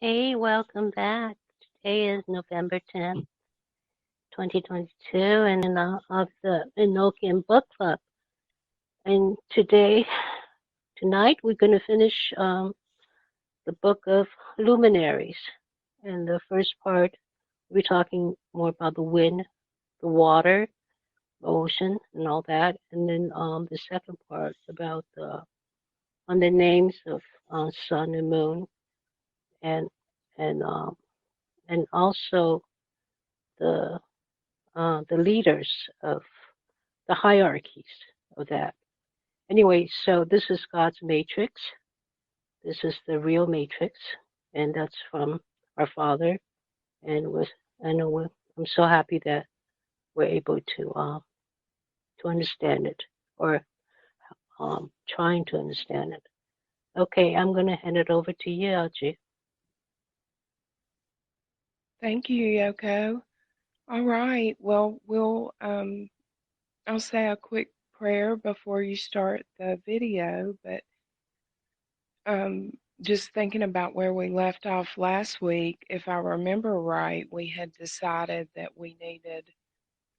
Hey, welcome back. Today is November 10th, 2022, and of the Enochian Book Club. And tonight, we're going to finish the Book of Luminaries. And the first part, we're talking more about the wind, the water, the ocean, and all that. And then the second part about on the names of sun and moon, and and also the leaders of the hierarchies of that. Anyway, so this is God's matrix. This is the real matrix, and that's from our Father. And I'm so happy that we're able to understand it, or trying to understand it. Okay, I'm going to hand it over to you, Algie. Thank you, Yoko. All right. Well, I'll say a quick prayer before you start the video, but just thinking about where we left off last week, if I remember right, we had decided that we needed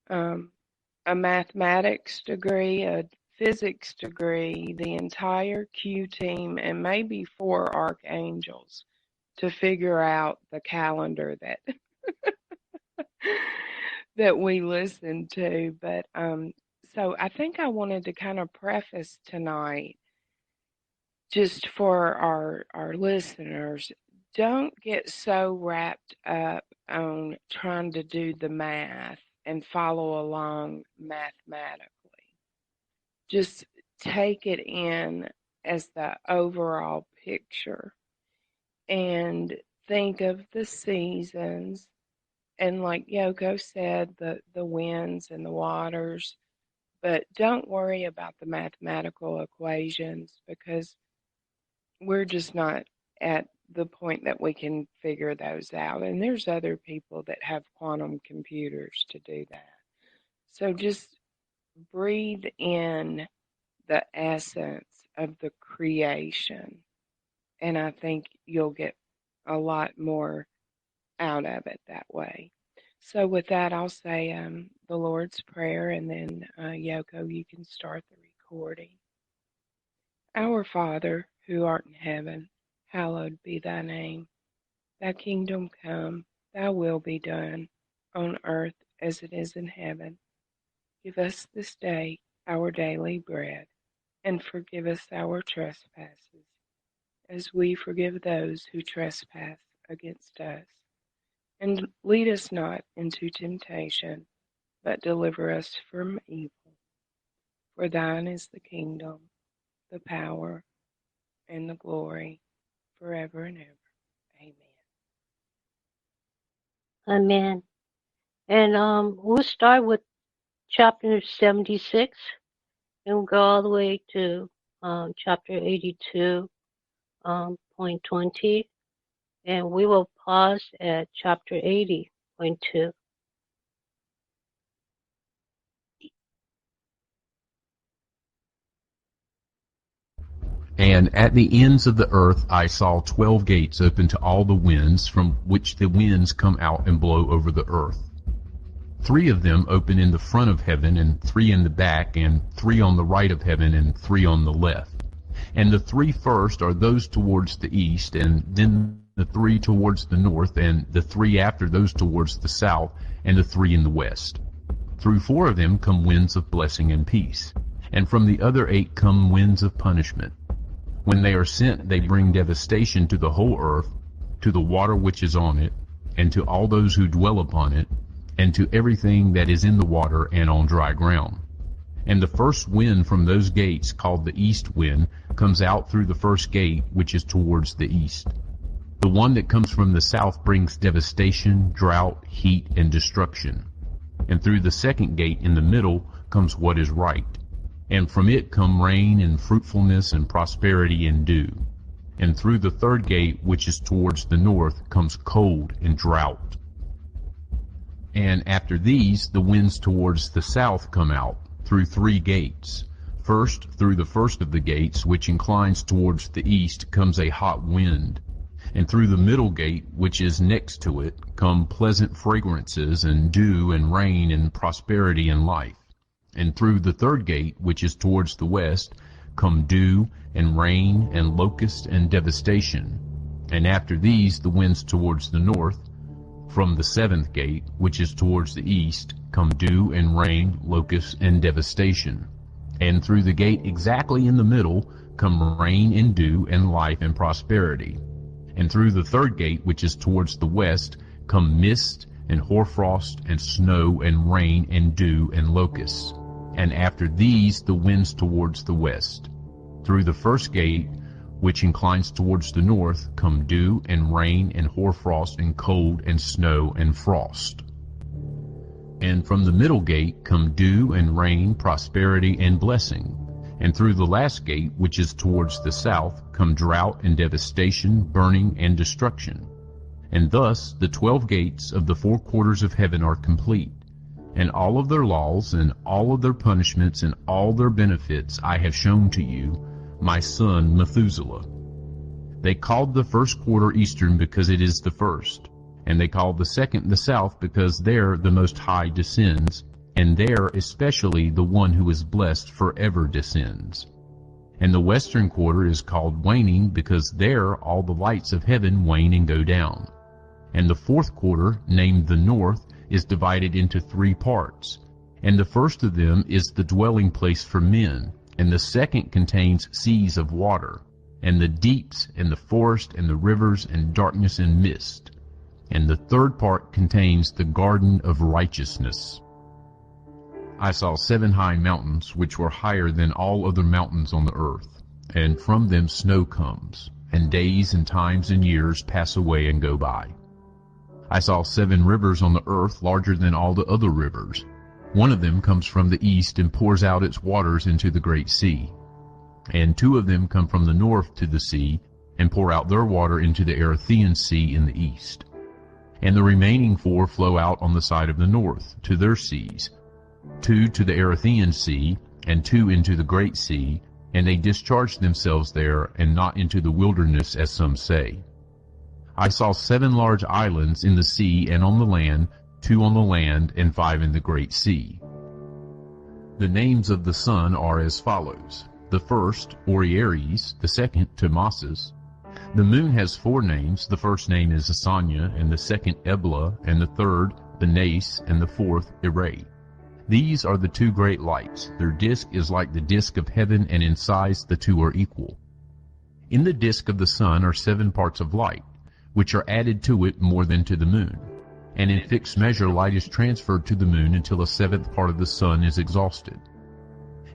a mathematics degree, a physics degree, the entire Q team, and maybe 4 archangels to figure out the calendar that that we listened to. But so I think I wanted to kind of preface tonight, just for our listeners, don't get so wrapped up on trying to do the math and follow along mathematically. Just take it in as the overall picture and think of the seasons. And like Yoko said, the winds and the waters, but don't worry about the mathematical equations, because we're just not at the point that we can figure those out. And there's other people that have quantum computers to do that. So just breathe in the essence of the creation, and I think you'll get a lot more out of it that way. So with that, I'll say the Lord's Prayer, and then Yoko, you can start the recording. Our Father, who art in heaven, hallowed be thy name. Thy kingdom come, thy will be done, on earth as it is in heaven. Give us this day our daily bread, and forgive us our trespasses, as we forgive those who trespass against us. And lead us not into temptation, but deliver us from evil. For thine is the kingdom, the power, and the glory, forever and ever. Amen. Amen. And we'll start with chapter 76, and we'll go all the way to chapter 82, point 20, and we will pause at chapter 80.2. And at the ends of the earth I saw 12 gates open to all the winds, from which the winds come out and blow over the earth. 3 of them open in the front of heaven, and 3 in the back, and 3 on the right of heaven, and 3 on the left. And the 3 first are those towards the east, and then the 3 towards the north, and the 3 after those towards the south, and the 3 in the west. Through 4 of them come winds of blessing and peace, and from the other 8 come winds of punishment. When they are sent, they bring devastation to the whole earth, to the water which is on it, and to all those who dwell upon it, and to everything that is in the water and on dry ground. And the first wind from those gates, called the east wind, comes out through the first gate, which is towards the east. The one that comes from the south brings devastation, drought, heat, and destruction. And through the second gate in the middle comes what is right. And from it come rain and fruitfulness and prosperity and dew. And through the third gate, which is towards the north, comes cold and drought. And after these, the winds towards the south come out, through 3 gates. First, through the first of the gates, which inclines towards the east, comes a hot wind. And through the middle gate, which is next to it, come pleasant fragrances and dew and rain and prosperity and life. And through the third gate, which is towards the west, come dew and rain and locust and devastation. And after these, the winds towards the north. From the seventh gate, which is towards the east, come dew and rain, locusts and devastation. And through the gate exactly in the middle, come rain and dew and life and prosperity. And through the third gate, which is towards the west, come mist and hoarfrost and snow and rain and dew and locusts. And after these, the winds towards the west. Through the first gate, which inclines towards the north, come dew and rain and hoarfrost and cold and snow and frost. And from the middle gate come dew and rain, prosperity and blessing. And through the last gate, which is towards the south, come drought and devastation, burning and destruction. And thus the 12 gates of the 4 quarters of heaven are complete. And all of their laws and all of their punishments and all their benefits I have shown to you, my son Methuselah. They called the first quarter eastern because it is the first, and they called the second the south because there the Most High descends, and there especially the one who is blessed forever descends. And the western quarter is called waning because there all the lights of heaven wane and go down. And the fourth quarter, named the north, is divided into 3 parts, and the first of them is the dwelling place for men, and the second contains seas of water, and the deeps, and the forest, and the rivers, and darkness and mist. And the third part contains the garden of righteousness. I saw 7 high mountains, which were higher than all other mountains on the earth, and from them snow comes, and days and times and years pass away and go by. I saw 7 rivers on the earth larger than all the other rivers. One of them comes from the east and pours out its waters into the great sea. And 2 of them come from the north to the sea and pour out their water into the Erythraean Sea in the east. And the remaining 4 flow out on the side of the north to their seas, 2 to the Erythraean Sea and 2 into the great sea, and they discharge themselves there and not into the wilderness as some say. I saw 7 large islands in the sea and on the land, 2 on the land and 5 in the great sea. The names of the sun are as follows. The first, Orieres, the second, Tomasis. The moon has 4 names. The first name is Asanya, and the second Ebla, and the third, Benace, and the fourth, Irae. These are the 2 great lights. Their disk is like the disk of heaven, and in size the 2 are equal. In the disk of the sun are 7 parts of light, which are added to it more than to the moon. And in fixed measure light is transferred to the moon until a 7th part of the sun is exhausted.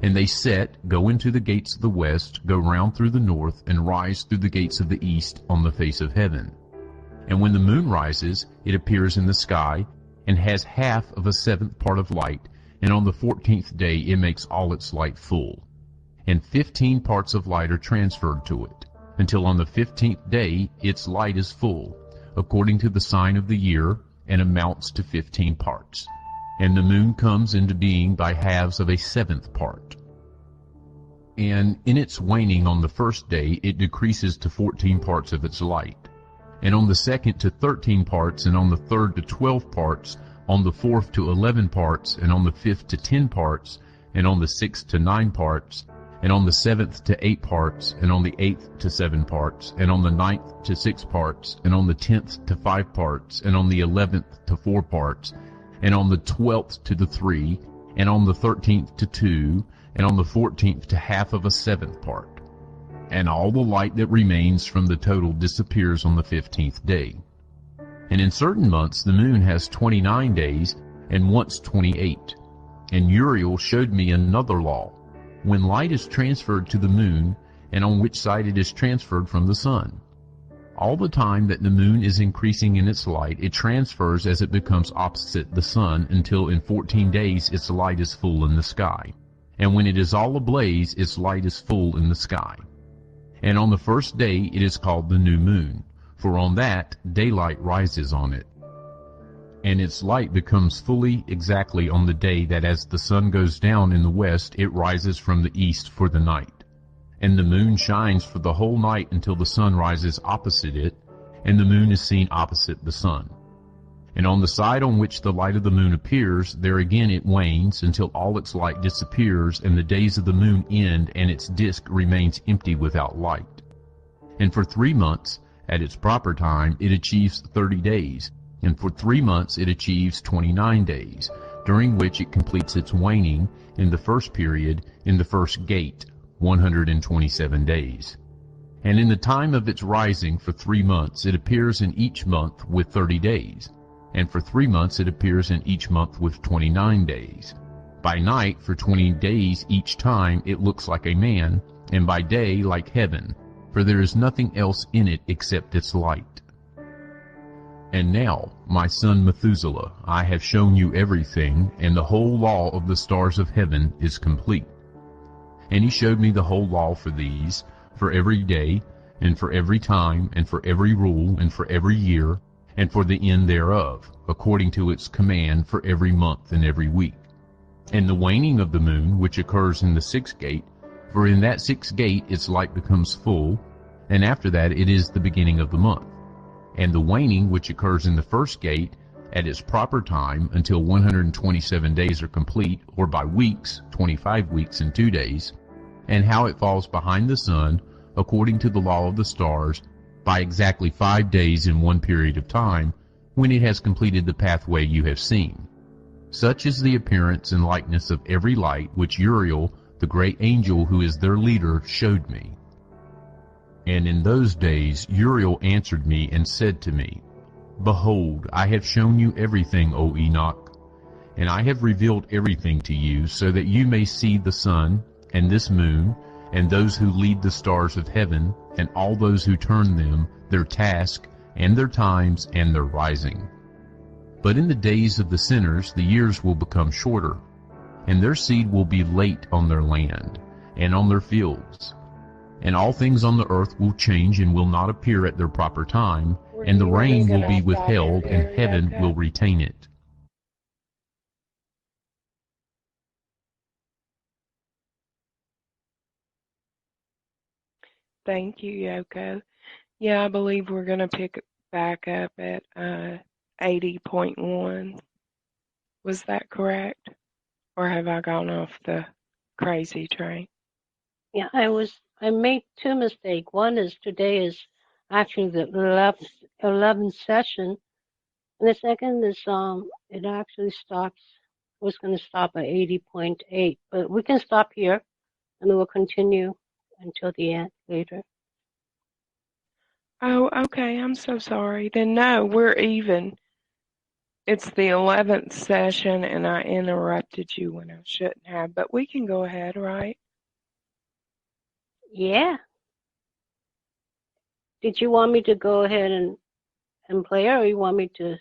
And they set, go into the gates of the west, go round through the north, and rise through the gates of the east on the face of heaven. And when the moon rises, it appears in the sky, and has half of a 7th part of light, and on the 14th day it makes all its light full. And 15 parts of light are transferred to it, until on the 15th day its light is full, according to the sign of the year, and amounts to 15 parts. And the moon comes into being by halves of a 7th part. And in its waning on the first day it decreases to 14 parts of its light, and on the second to 13 parts, and on the third to 12 parts, on the fourth to 11 parts, and on the 5th to 10 parts, and on the 6th to 9 parts, and on the 7th to 8 parts, and on the 8th to 7 parts, and on the 9th to 6 parts, and on the 10th to 5 parts, and on the 11th to 4 parts, and on the 12th to the 3, and on the 13th to 2, and on the 14th to half of a 7th part. And all the light that remains from the total disappears on the 15th day. And in certain months the moon has 29 days, and once 28. And Uriel showed me another law, when light is transferred to the moon, and on which side it is transferred from the sun. All the time that the moon is increasing in its light, it transfers as it becomes opposite the sun, until in 14 days its light is full in the sky. And when it is all ablaze, its light is full in the sky. And on the first day it is called the new moon, for on that daylight rises on it. And its light becomes fully exactly on the day that as the sun goes down in the west, it rises from the east for the night. And the moon shines for the whole night until the sun rises opposite it, and the moon is seen opposite the sun. And on the side on which the light of the moon appears, there again it wanes until all its light disappears, and the days of the moon end, and its disk remains empty without light. And for 3 months, at its proper time, it achieves 30 days, and for 3 months it achieves 29 days, during which it completes its waning in the first period, in the first gate, 127 days. And in the time of its rising for 3 months, it appears in each month with 30 days, and for 3 months it appears in each month with 29 days. By night, for 20 days each time, it looks like a man, and by day like heaven, for there is nothing else in it except its light. And now, my son Methuselah, I have shown you everything, and the whole law of the stars of heaven is complete. And he showed me the whole law for these, for every day, and for every time, and for every rule, and for every year, and for the end thereof, according to its command for every month and every week. And the waning of the moon, which occurs in the 6th gate, for in that 6th gate its light becomes full, and after that it is the beginning of the month. And the waning, which occurs in the 1st gate, at its proper time, until 127 days are complete, or by weeks, 25 weeks and 2 days, and how it falls behind the sun, according to the law of the stars, by exactly 5 days in one period of time, when it has completed the pathway you have seen. Such is the appearance and likeness of every light which Uriel, the great angel who is their leader, showed me. And in those days Uriel answered me and said to me, Behold, I have shown you everything, O Enoch, and I have revealed everything to you, so that you may see the sun, and this moon, and those who lead the stars of heaven, and all those who turn them, their task, and their times, and their rising. But in the days of the sinners the years will become shorter, and their seed will be late on their land, and on their fields. And all things on the earth will change and will not appear at their proper time, and the rain will be withheld, and heaven will retain it. Thank you, Yoko. Yeah, I believe we're going to pick back up at 80.1. Was that correct? Or have I gone off the crazy train? Yeah, I made 2 mistakes. One is today is actually the 11th session, and the second is it actually was going to stop at 80.8, but we can stop here, and then we'll continue until the end later. Oh, okay. I'm so sorry. Then no, we're even. It's the 11th session, and I interrupted you when I shouldn't have, but we can go ahead, right? Yeah. Did you want me to go ahead and play, or you want me to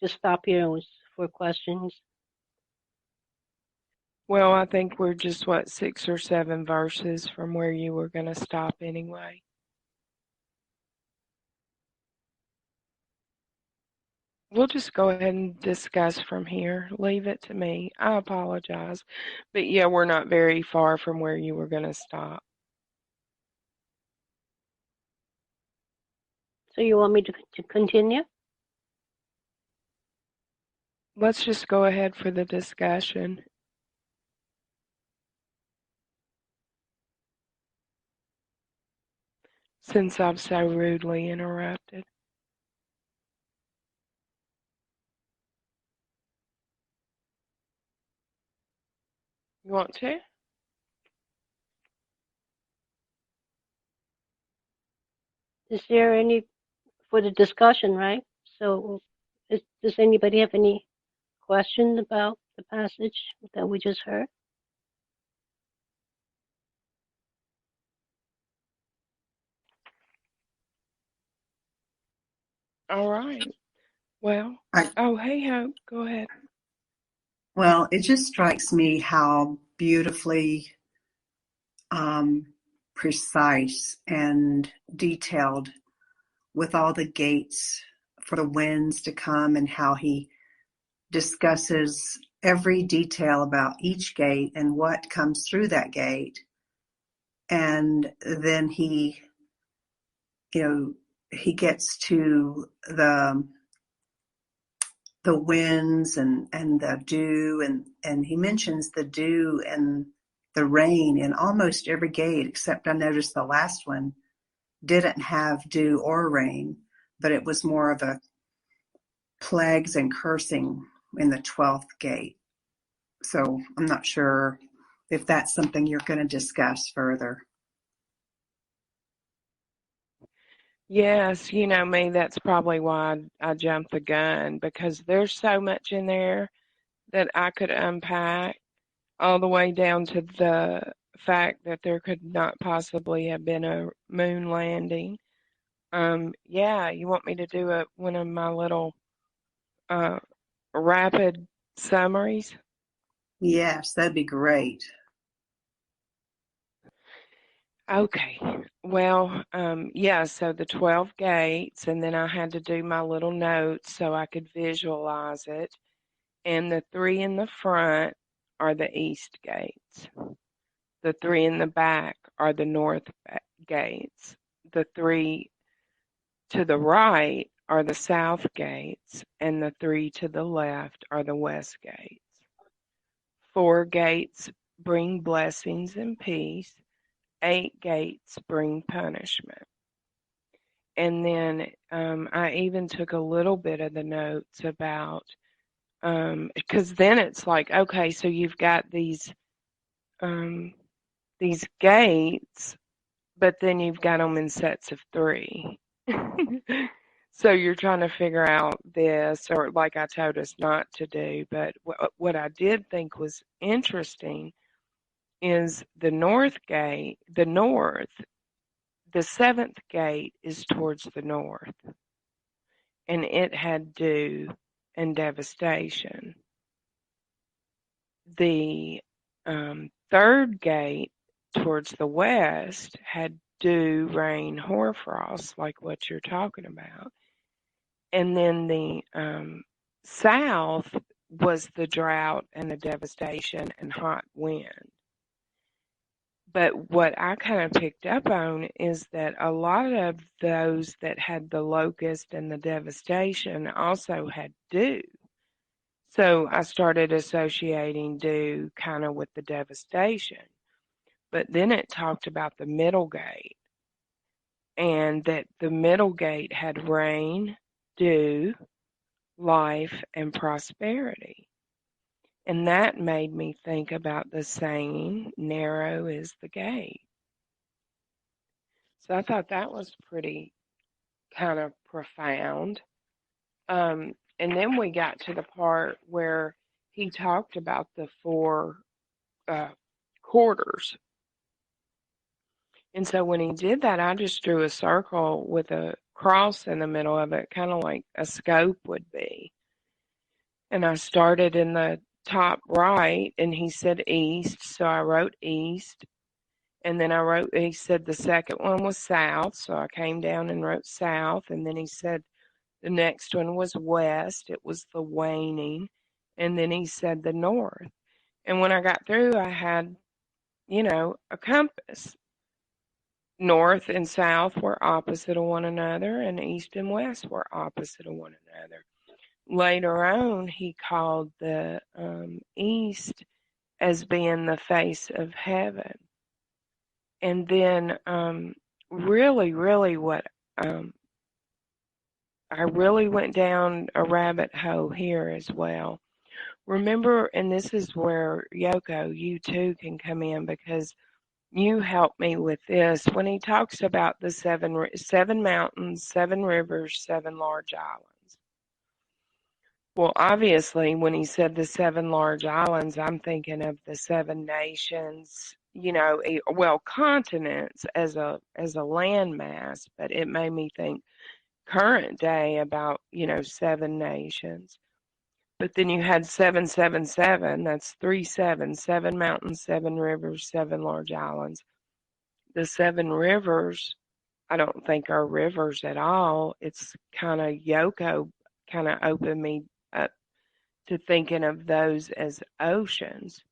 just stop here for questions? Well, I think we're just, 6 or 7 verses from where you were going to stop anyway. We'll just go ahead and discuss from here. Leave it to me. I apologize. But yeah, we're not very far from where you were going to stop. So you want me to continue? Let's just go ahead for the discussion. Since I've so rudely interrupted. You want to? Is there any for the discussion, right? So does anybody have any question about the passage that we just heard? All right. Well, hey, Hope, go ahead. Well, it just strikes me how beautifully precise and detailed with all the gates for the winds to come, and how he discusses every detail about each gate and what comes through that gate. And then he, he gets to the winds and the dew, and he mentions the dew and the rain in almost every gate, except I noticed the last one didn't have dew or rain, but it was more of a plagues and cursing in the 12th gate. So I'm not sure if that's something you're going to discuss further. Yes, you know me, that's probably why I jumped the gun, because there's so much in there that I could unpack, all the way down to the fact that there could not possibly have been a moon landing. Yeah, you want me to do one of my little uh, rapid summaries? Yes, that'd be great. Okay. Well, yeah, so the 12 gates, and then I had to do my little notes so I could visualize it. And the three in the front are the east gates. The three in the back are the north gates. The three to the right are the south gates, and the three to the left are the west gates. 4 gates bring blessings and peace. 8 gates bring punishment. And then I even took a little bit of the notes about, because then it's like, okay, so you've got these gates, but then you've got them in sets of 3. So you're trying to figure out this, or like I told us not to do. But what I did think was interesting is the north gate, the 7th gate is towards the north, and it had dew and devastation. The 3rd gate towards the west had dew, rain, hoarfrost, like what you're talking about. And then the south was the drought and the devastation and hot wind. But what I kind of picked up on is that a lot of those that had the locust and the devastation also had dew. So I started associating dew kind of with the devastation. But then it talked about the middle gate, and that the middle gate had rain, dew, life, and prosperity. And that made me think about the saying, narrow is the gate. So I thought that was pretty kind of profound. And then we got to the part where he talked about the 4 uh, quarters. And so when he did that, I just drew a circle with a cross in the middle of it, kind of like a scope would be. And I started in the top right, and he said east, so I wrote east. And then he said the second one was south, so I came down and wrote south. And then he said the next one was west, it was the waning. And then he said the north. And when I got through, I had, a compass. North and south were opposite of one another, and east and west were opposite of one another. Later on, he called the east as being the face of heaven. And then, really, really, what I really went down a rabbit hole here as well. Remember, and this is where Yoko, you too can come in, because you helped me with this when he talks about the seven mountains, 7 rivers, 7 large islands. Well, obviously, when he said the 7 large islands, I'm thinking of the 7 nations, well, continents as a landmass, but it made me think current day about, 7 nations. But then you had 777, that's 3 sevens, 7 mountains, 7 rivers, 7 large islands. The 7 rivers, I don't think are rivers at all. It's kind of Yoko kind of opened me up to thinking of those as oceans.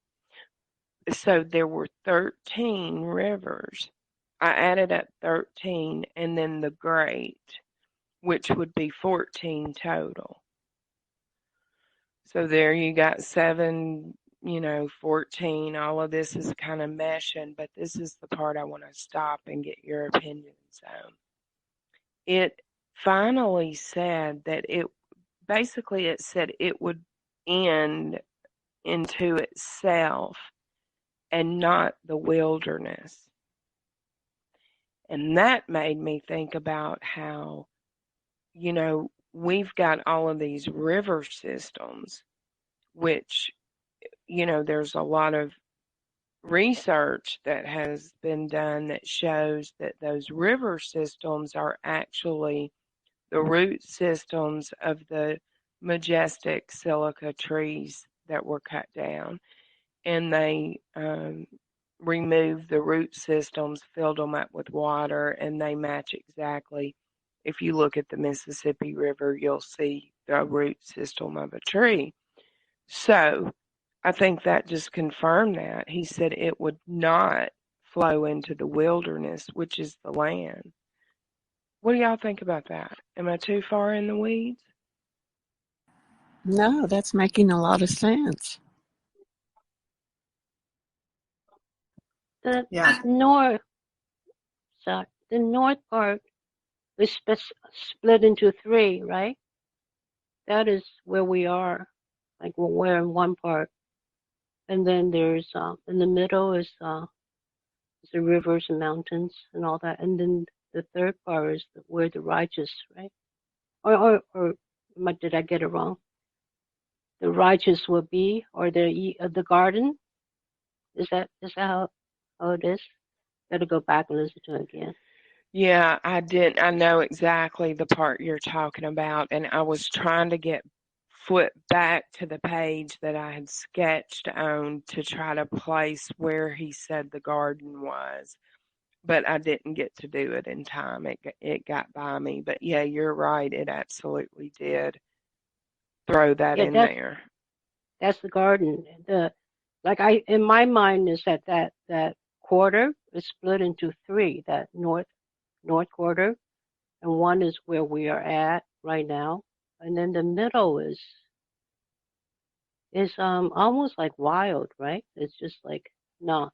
So there were 13 rivers. I added up 13, and then the great. which would be 14 total. So there you got 7, 14. All of this is kind of meshing, but this is the part I want to stop and get your opinions on. It finally said that it said it would end into itself and not the wilderness. And that made me think about how, we've got all of these river systems, which, there's a lot of research that has been done that shows that those river systems are actually the root systems of the majestic silica trees that were cut down. And they removed the root systems, filled them up with water, and they match exactly. If you look at the Mississippi River, you'll see the root system of a tree. So I think that just confirmed that. He said it would not flow into the wilderness, which is the land. What do y'all think about that? Am I too far in the weeds? No, that's making a lot of sense. The Yeah. north part is split into 3, right? That is where we are. Like we're in one part, and then there's in the middle is the rivers and mountains and all that, and then the third part is where the righteous, right? Or did I get it wrong? The righteous will be, or the garden. Is that how it is? Gotta go back and listen to it again. Yeah, I did. I know exactly the part you're talking about, and I was trying to get foot back to the page that I had sketched on to try to place where he said the garden was, but I didn't get to do it in time. It got by me. But yeah, you're right. It absolutely did throw that in there. That's the garden. In my mind is that quarter is split into 3. That north quarter, and one is where we are at right now, and then the middle is almost like wild, right? It's just like no,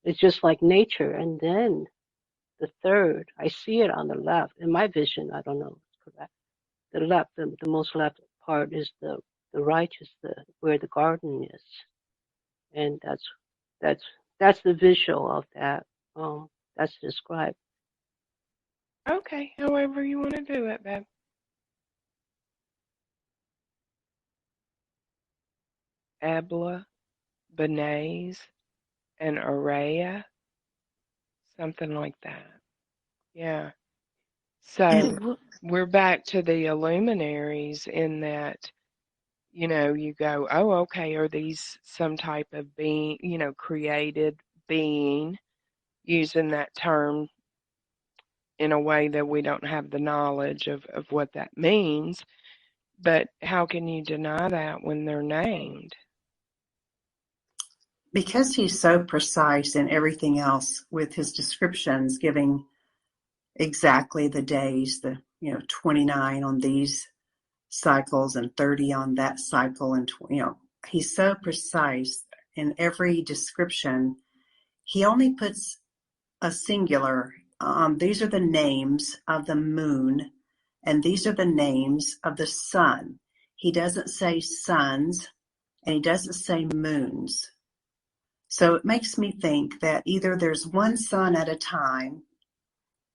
it's just like nature. And then the third, I see it on the left in my vision. I don't know if it's correct. The left, the most left part is the righteous, where the garden is, and that's the visual of that. That's described. Okay, however you want to do it, babe. Ebla, Benaz, and Araya, something like that. Yeah. So we're back to the illuminaries in that, you go, oh, okay, are these some type of being, created being, using that term in a way that we don't have the knowledge of what that means. But how can you deny that when they're named? Because he's so precise in everything else with his descriptions, giving exactly the days, 29 on these cycles and 30 on that cycle, and he's so precise in every description. He only puts a singular. These are the names of the moon, and these are the names of the sun. He doesn't say suns, and he doesn't say moons. So it makes me think that either there's one sun at a time.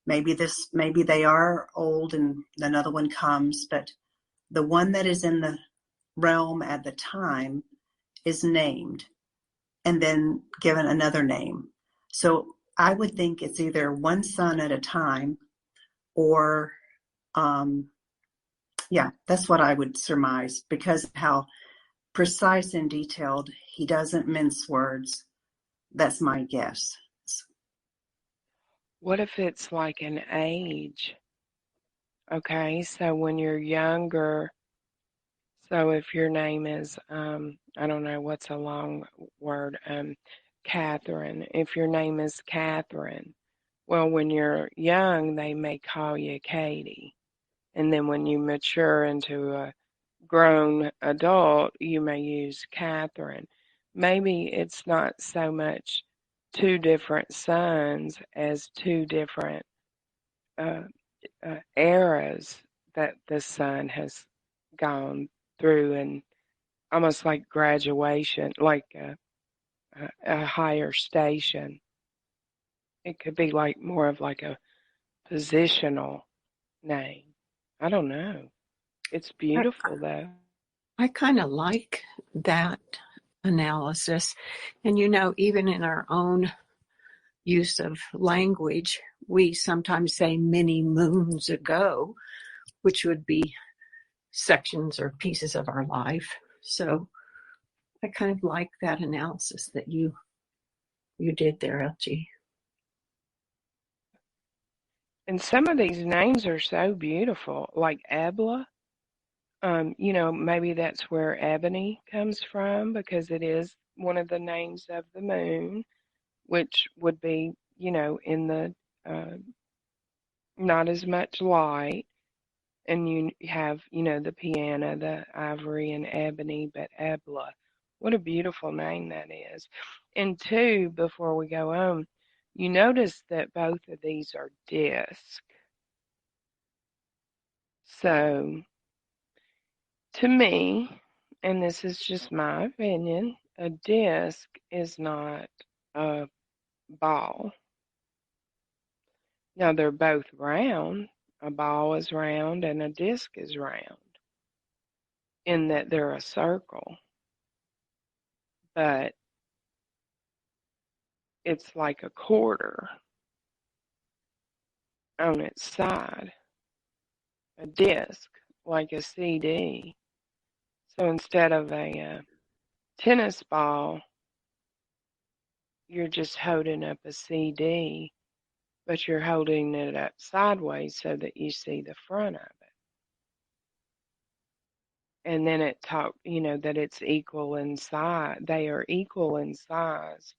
Maybe they are old and another one comes, but the one that is in the realm at the time is named and then given another name. So I would think it's either one sun at a time, or that's what I would surmise, because of how precise and detailed he doesn't mince words. That's my guess. What if it's like an age? Okay, so when you're younger, so if your name is, I don't know, what's a long word, Catherine. If your name is Catherine, Well, when you're young, they may call you Katie. And then when you mature into a grown adult, you may use Catherine. Maybe it's not so much two different sons as two different uh, eras that the son has gone through, and almost like graduation, like a higher station. It could be like more of like a positional name. I don't know. It's I, beautiful though. I kind of like that analysis. And even in our own use of language, we sometimes say many moons ago, which would be sections or pieces of our life. So I kind of like that analysis that you did there, LG. And some of these names are so beautiful, like Ebla. Maybe that's where ebony comes from because it is one of the names of the moon, which would be, in the uh, not as much light. And you have, the piano, the ivory, and ebony, but Ebla. What a beautiful name that is. And two, before we go on, you notice that both of these are disc. So, to me, and this is just my opinion, a disc is not a ball. Now, they're both round. A ball is round and a disc is round in that they're a circle, but it's like a quarter on its side, a disc, like a CD. So instead of a tennis ball, you're just holding up a CD, but you're holding it up sideways so that you see the front of it. And then it talked, that it's equal in size. They are equal in size,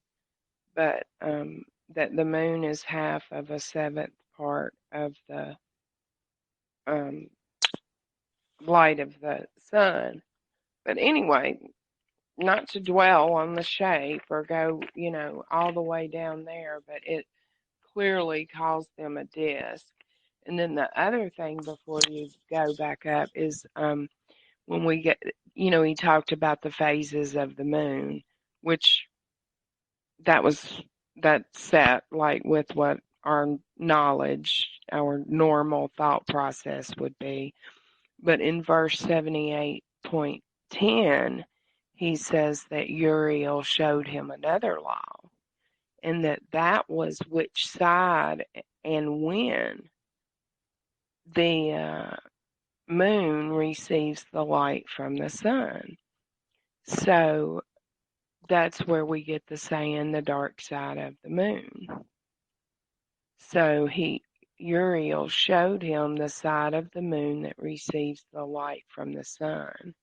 but that the moon is half of a seventh part of the um, light of the sun. But anyway, not to dwell on the shape or go, all the way down there, but it clearly calls them a disk. And then the other thing before you go back up is when we get, he talked about the phases of the moon, which that set like with what our knowledge, our normal thought process would be. But in verse 78.10, he says that Uriel showed him another law, and that was which side and when the moon receives the light from the sun. So that's where we get the saying the dark side of the moon. So Uriel showed him the side of the moon that receives the light from the sun.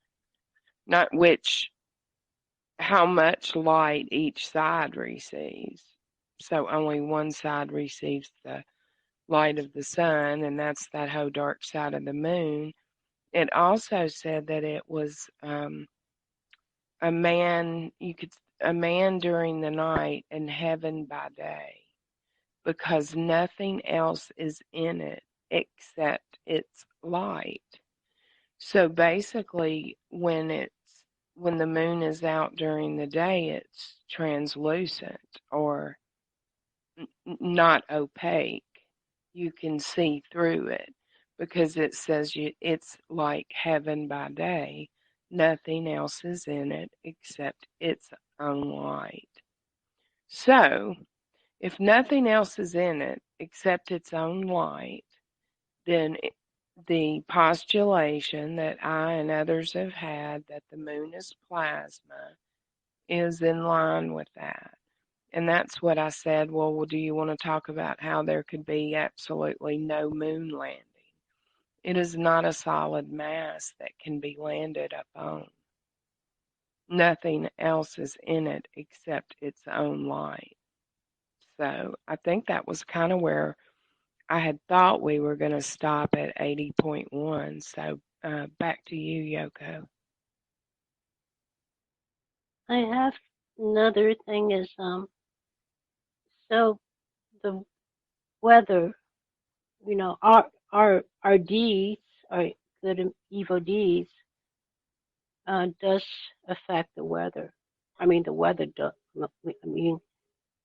Not how much light each side receives. So only one side receives the light of the sun, and that's that whole dark side of the moon. It also said that it was a man a man during the night and heaven by day, because nothing else is in it except its light. So basically, when the moon is out during the day, it's translucent or not opaque. You can see through it because it says it's like heaven by day. Nothing else is in it except its own light. So, if nothing else is in it except its own light, then the postulation that I and others have had that the moon is plasma is in line with that. And that's what I said. Well, do you want to talk about how there could be absolutely no moon landing? It is not a solid mass that can be landed upon. Nothing else is in it except its own light. So I think that was kind of where I had thought we were going to stop at 80.1. So back to you, Yoko. I have another thing is so the weather, our deeds, our good and evil deeds, does affect the weather. I mean, the weather does. I mean,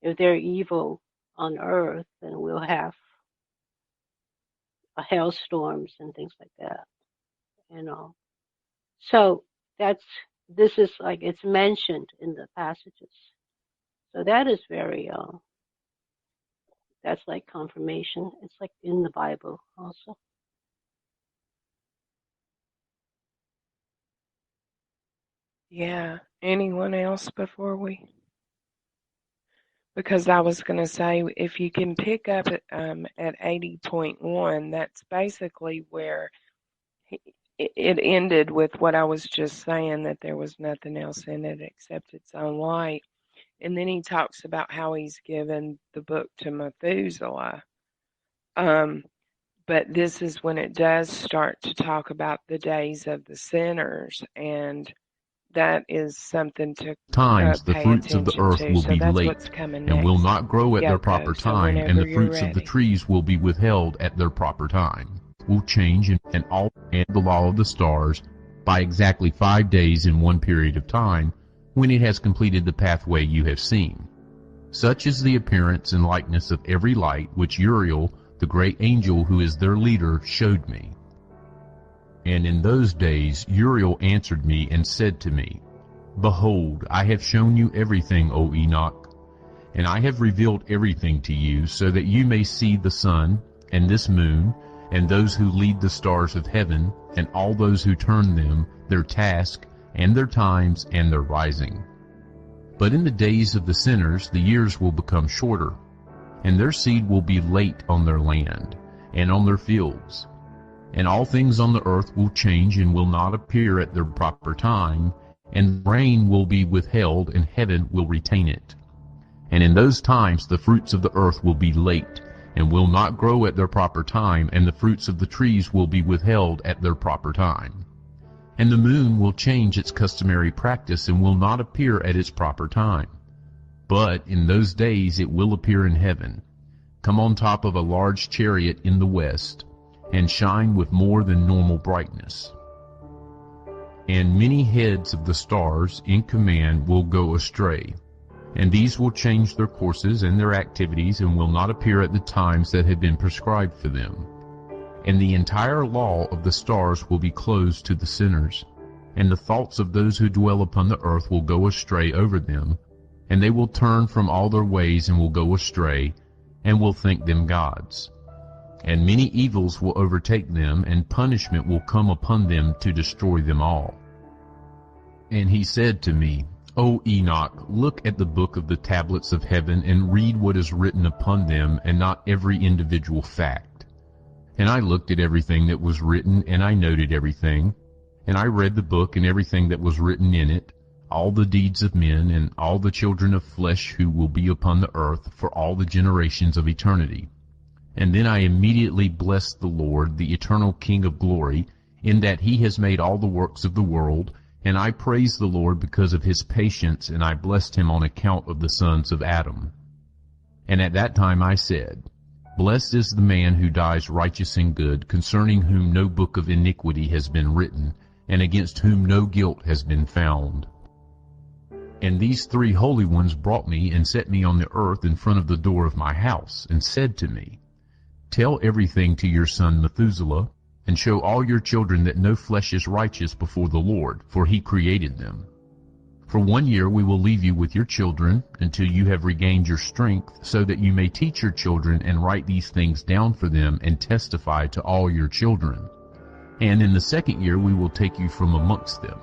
if they're evil on Earth, then we'll have hailstorms and things like that. So this is like it's mentioned in the passages. So that is very that's like confirmation. It's like in the Bible also. Yeah. Anyone else before we? Because I was going to say, if you can pick up at 80.1, that's basically where it ended with what I was just saying, that there was nothing else in it except its own light. And then he talks about how he's given the book to Methuselah. But this is when it does start to talk about the days of the sinners, and that is something to Times the pay fruits of the attention earth to. will So be that's late what's coming and will next, not grow at their proper Yoko. So time, and whenever the you're fruits of the ready. trees will be withheld at their proper time. Will change and all and the law of the stars by exactly 5 days in one period of time, when it has completed the pathway you have seen. Such is the appearance and likeness of every light which Uriel, the great angel who is their leader, showed me. And in those days Uriel answered me and said to me, Behold, I have shown you everything, O Enoch, and I have revealed everything to you, so that you may see the sun, and this moon, and those who lead the stars of heaven, and all those who turn them, their task, and their times, and their rising. But in the days of the sinners the years will become shorter, and their seed will be late on their land, and on their fields. And all things on the earth will change and will not appear at their proper time, and rain will be withheld, and heaven will retain it. And in those times the fruits of the earth will be late, and will not grow at their proper time, and the fruits of the trees will be withheld at their proper time. And the moon will change its customary practice, and will not appear at its proper time. But in those days it will appear in heaven, come on top of a large chariot in the west, and shine with more than normal brightness. And many heads of the stars in command will go astray, and these will change their courses and their activities, and will not appear at the times that have been prescribed for them. And the entire law of the stars will be closed to the sinners, and the thoughts of those who dwell upon the earth will go astray over them, and they will turn from all their ways and will go astray, and will think them gods. And many evils will overtake them, and punishment will come upon them to destroy them all. And he said to me, O Enoch, look at the book of the tablets of heaven, and read what is written upon them, and not every individual fact. And I looked at everything that was written, and I noted everything. And I read the book and everything that was written in it, all the deeds of men, and all the children of flesh who will be upon the earth for all the generations of eternity. And then I immediately blessed the Lord, the eternal King of glory, in that he has made all the works of the world, and I praised the Lord because of his patience, and I blessed him on account of the sons of Adam. And at that time I said, Blessed is the man who dies righteous and good, concerning whom no book of iniquity has been written, and against whom no guilt has been found. And these three holy ones brought me and set me on the earth in front of the door of my house, and said to me, Tell everything to your son Methuselah, and show all your children that no flesh is righteous before the Lord, for he created them. For 1 year we will leave you with your children, until you have regained your strength, so that you may teach your children and write these things down for them, and testify to all your children. And in the 2nd year we will take you from amongst them.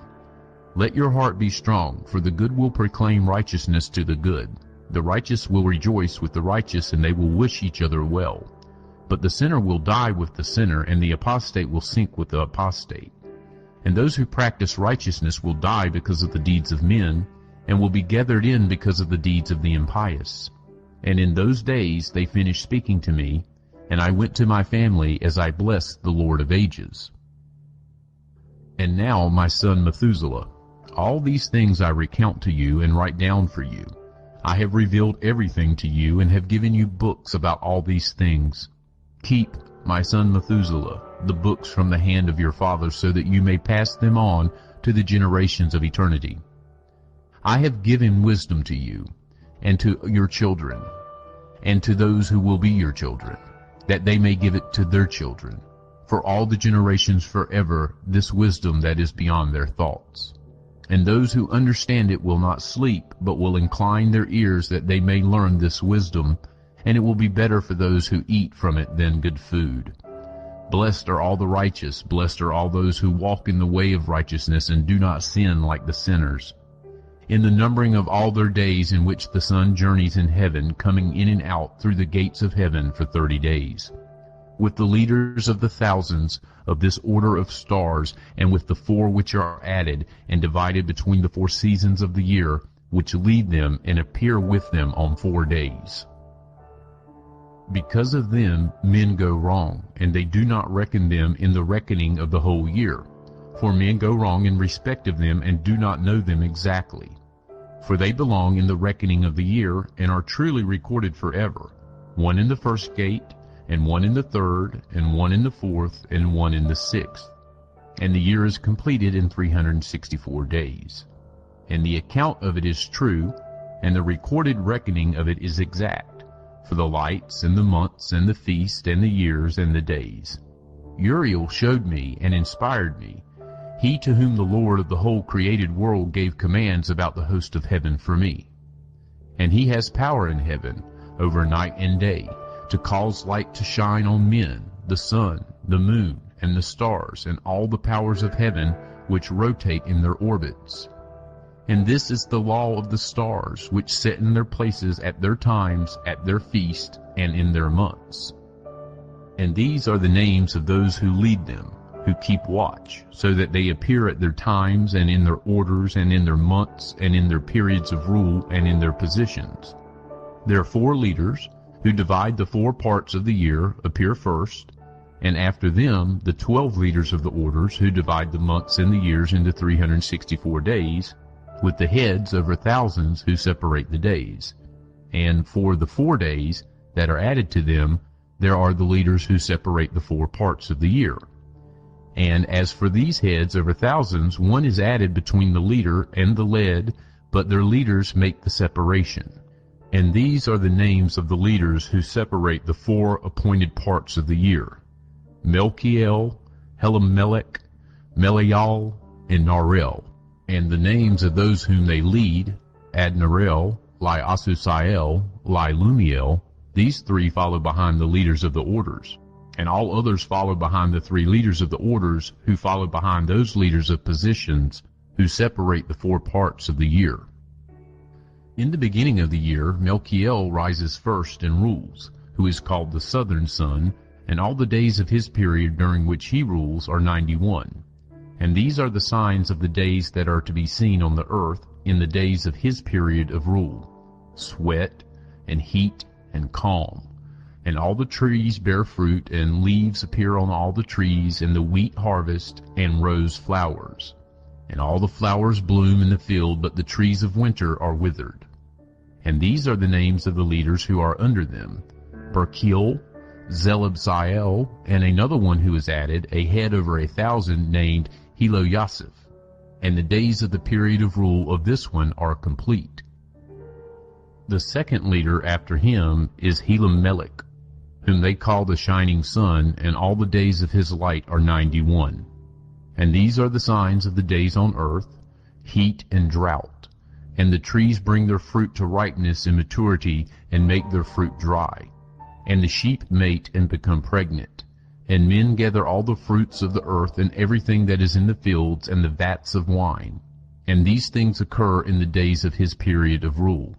Let your heart be strong, for the good will proclaim righteousness to the good. The righteous will rejoice with the righteous, and they will wish each other well. But the sinner will die with the sinner, and the apostate will sink with the apostate. And those who practice righteousness will die because of the deeds of men, and will be gathered in because of the deeds of the impious. And in those days they finished speaking to me, and I went to my family as I blessed the Lord of ages. And now, my son Methuselah, all these things I recount to you and write down for you. I have revealed everything to you and have given you books about all these things. Keep, my son Methuselah, the books from the hand of your father, so that you may pass them on to the generations of eternity. I have given wisdom to you, and to your children, and to those who will be your children, that they may give it to their children, for all the generations forever, this wisdom that is beyond their thoughts. And those who understand it will not sleep, but will incline their ears that they may learn this wisdom, and it will be better for those who eat from it than good food. Blessed are all the righteous, blessed are all those who walk in the way of righteousness and do not sin like the sinners. In the numbering of all their days in which the sun journeys in heaven, coming in and out through the gates of heaven for 30 days. With the leaders of the thousands of this order of stars, and with the 4 which are added and divided between the 4 seasons of the year, which lead them and appear with them on 4 days. Because of them men go wrong, and they do not reckon them in the reckoning of the whole year. For men go wrong in respect of them, and do not know them exactly. For they belong in the reckoning of the year, and are truly recorded forever, 1 in the 1st gate, and 1 in the 3rd, and 1 in the 4th, and 1 in the 6th. And the year is completed in 364 days. And the account of it is true, and the recorded reckoning of it is exact, for the lights, and the months, and the feast, and the years, and the days. Uriel showed me and inspired me, he to whom the Lord of the whole created world gave commands about the host of heaven for me. And he has power in heaven, over night and day, to cause light to shine on men, the sun, the moon, and the stars, and all the powers of heaven which rotate in their orbits. And this is the law of the stars, which sit in their places at their times, at their feast, and in their months. And these are the names of those who lead them, who keep watch, so that they appear at their times, and in their orders, and in their months, and in their periods of rule, and in their positions. There are 4 leaders, who divide the 4 parts of the year, appear first, and after them the 12 leaders of the orders, who divide the months and the years into 364 days, with the heads over thousands who separate the days. And for the 4 days that are added to them, there are the leaders who separate the 4 parts of the year. And as for these heads over thousands, one is added between the leader and the led, but their leaders make the separation. And these are the names of the leaders who separate the 4 appointed parts of the year: Melchiel, Helamelech, Melial, and Narel. And the names of those whom they lead: Adnarel, Liasusael, Lumiel. These 3 follow behind the leaders of the orders. And all others follow behind the 3 leaders of the orders, who follow behind those leaders of positions, who separate the 4 parts of the year. In the beginning of the year, Melchiel rises first and rules, who is called the southern sun, and all the days of his period during which he rules are 91. And these are the signs of the days that are to be seen on the earth in the days of his period of rule: sweat, and heat, and calm. And all the trees bear fruit, and leaves appear on all the trees, and the wheat harvest, and rose flowers. And all the flowers bloom in the field, but the trees of winter are withered. And these are the names of the leaders who are under them: Berkiel, Zelabziel, and another one who is added, a head over 1,000, named Heloyaseph. And the days of the period of rule of this one are complete. The second leader after him is Helamelech, whom they call the shining sun, and all the days of his light are 91. And these are the signs of the days on earth: heat and drought. And the trees bring their fruit to ripeness and maturity, and make their fruit dry. And the sheep mate and become pregnant. And men gather all the fruits of the earth, and everything that is in the fields, and the vats of wine. And these things occur in the days of his period of rule.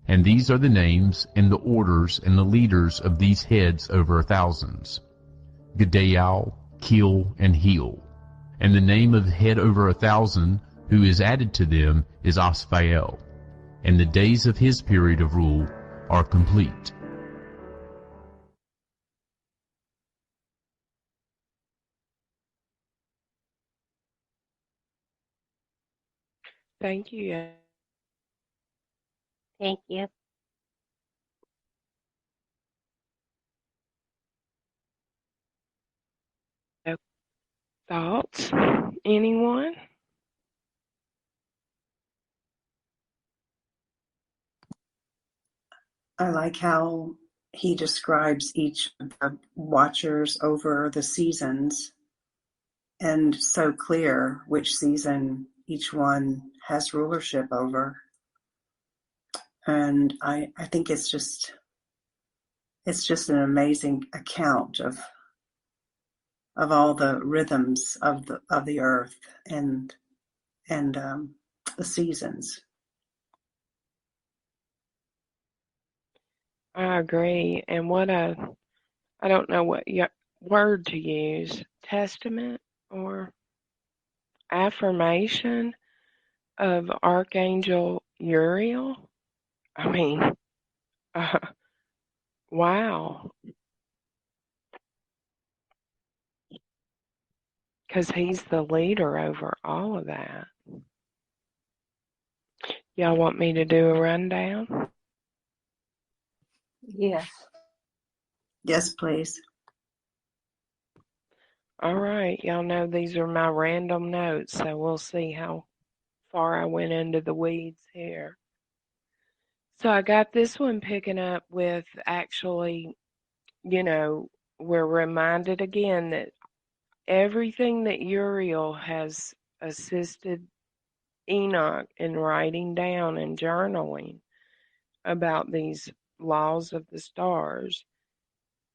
And these are the names, and the orders, and the leaders of these heads over thousands: Gedaliah, Keel, and Heel. And the name of head over 1,000, who is added to them, is Asphael. And the days of his period of rule are complete. Thank you. Thank you. Thoughts? Anyone? I like how he describes each of the watchers over the seasons, and so clear which season each one has rulership over. And I think it's just an amazing account of all the rhythms of the earth and the seasons. I agree. And I don't know what word to use, testament or affirmation of Archangel Uriel. I mean, uh, wow. Because he's the leader over all of that. Y'all want me to do a rundown? Yes. Yes, please. All right. Y'all know these are my random notes, so we'll see how far I went into the weeds here. So I got this one picking up with actually, we're reminded again that everything that Uriel has assisted Enoch in writing down and journaling about these laws of the stars,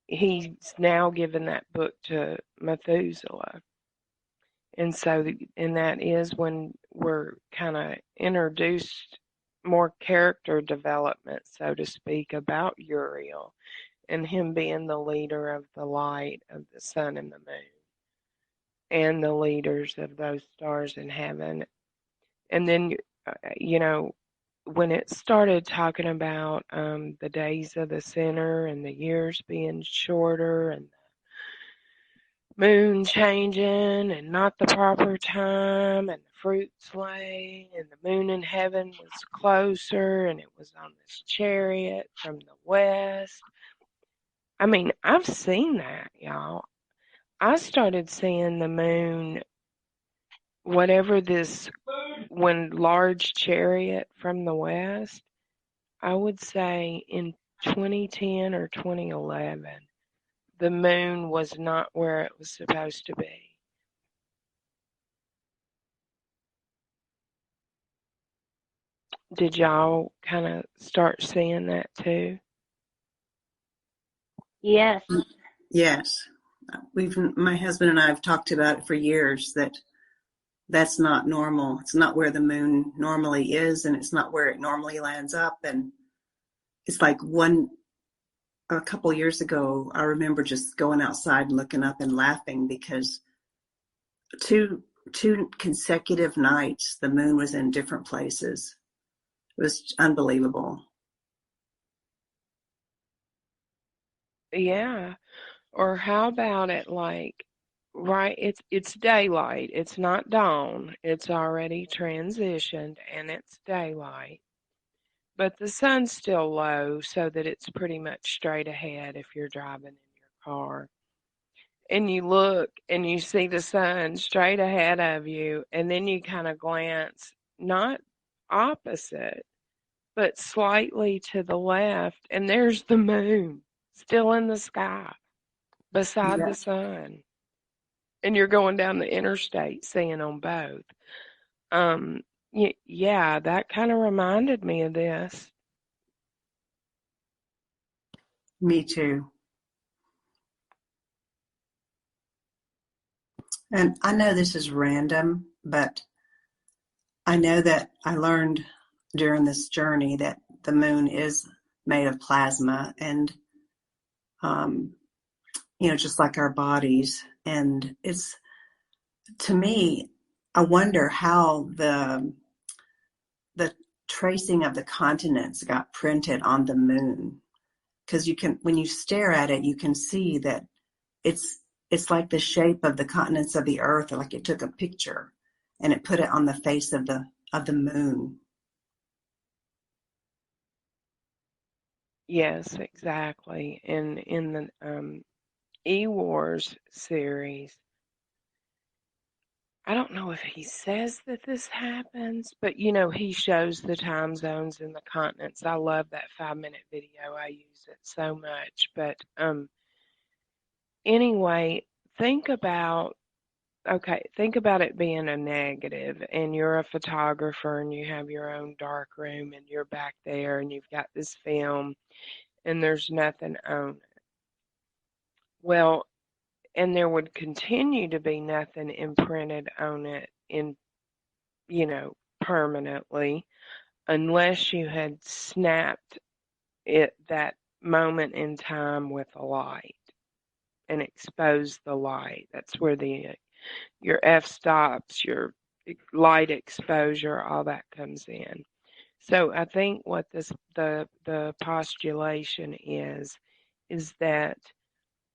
he's now given that book to Methuselah. And that is when we're kind of introduced more character development, so to speak, about Uriel and him being the leader of the light of the sun and the moon and the leaders of those stars in heaven. And then, when it started talking about the days of the sinner and the years being shorter and moon changing and not the proper time and the fruits laying and the moon in heaven was closer and it was on this chariot from the west. I mean, I've seen that, y'all. I started seeing the moon, whatever this, when large chariot from the west, I would say in 2010 or 2011, the moon was not where it was supposed to be. Did y'all kind of start seeing that too? Yes. Yes. My husband and I have talked about it for years, that's not normal. It's not where the moon normally is, and it's not where it normally lands up. And it's like a couple years ago, I remember just going outside and looking up and laughing because two consecutive nights, the moon was in different places. It was unbelievable. Yeah. Or how about it like, right, it's daylight. It's not dawn. It's already transitioned and it's daylight. But the sun's still low so that it's pretty much straight ahead if you're driving in your car. And you look and you see the sun straight ahead of you, and then you kind of glance not opposite, but slightly to the left, and there's the moon still in the sky beside Yeah, the sun. And you're going down the interstate seeing them both. Um, yeah, that kind of reminded me of this. me too. And I know this is random, but I know that I learned during this journey that the moon is made of plasma and, just like our bodies. And it's, to me, I wonder how the tracing of the continents got printed on the moon. Because when you stare at it, you can see that it's like the shape of the continents of the earth, like it took a picture and it put it on the face of the moon. Yes, exactly. And in the E-Wars series, I don't know if he says that this happens, but he shows the time zones and the continents. I love that 5-minute video. I use it so much. But anyway, think about it being a negative, and you're a photographer and you have your own dark room and you're back there and you've got this film and there's nothing on it. Well, and there would continue to be nothing imprinted on it permanently, unless you had snapped it that moment in time with a light and exposed the light. That's where your f-stops, your light exposure, all that comes in. So I think what the postulation is that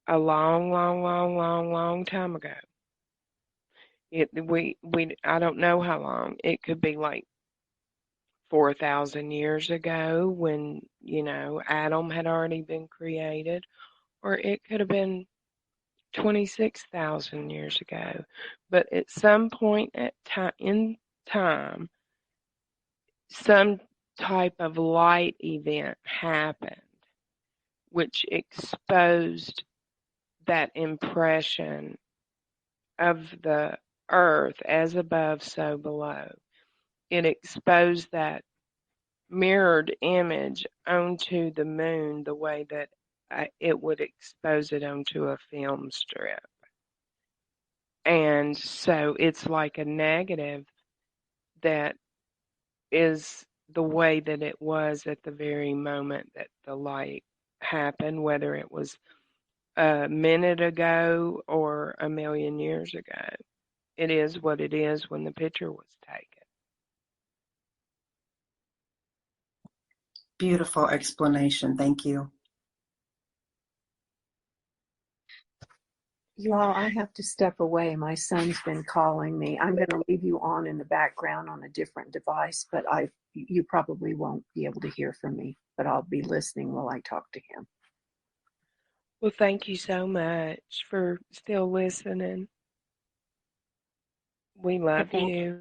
a long, long, long, long, long time ago, I don't know how long. It could be like 4,000 years ago when, Adam had already been created, or it could have been 26,000 years ago. But at some point in time, some type of light event happened, which exposed that impression of the earth as above, so below. It exposed that mirrored image onto the moon the way that it would expose it onto a film strip. And so it's like a negative that is the way that it was at the very moment that the light happened, whether it was a minute ago or a million years ago. It is what it is when the picture was taken. Beautiful explanation. Thank you. You all, I have to step away. My son's been calling me. I'm going to leave you on in the background on a different device, but you probably won't be able to hear from me, but I'll be listening while I talk to him. Well, thank you so much for still listening. We love you.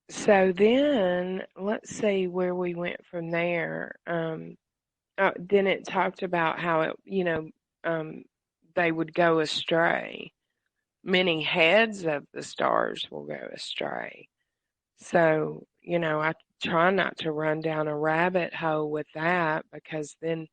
So then, let's see where we went from there. Then it talked about how they would go astray. Many heads of the stars will go astray. So, I try not to run down a rabbit hole with that, because then,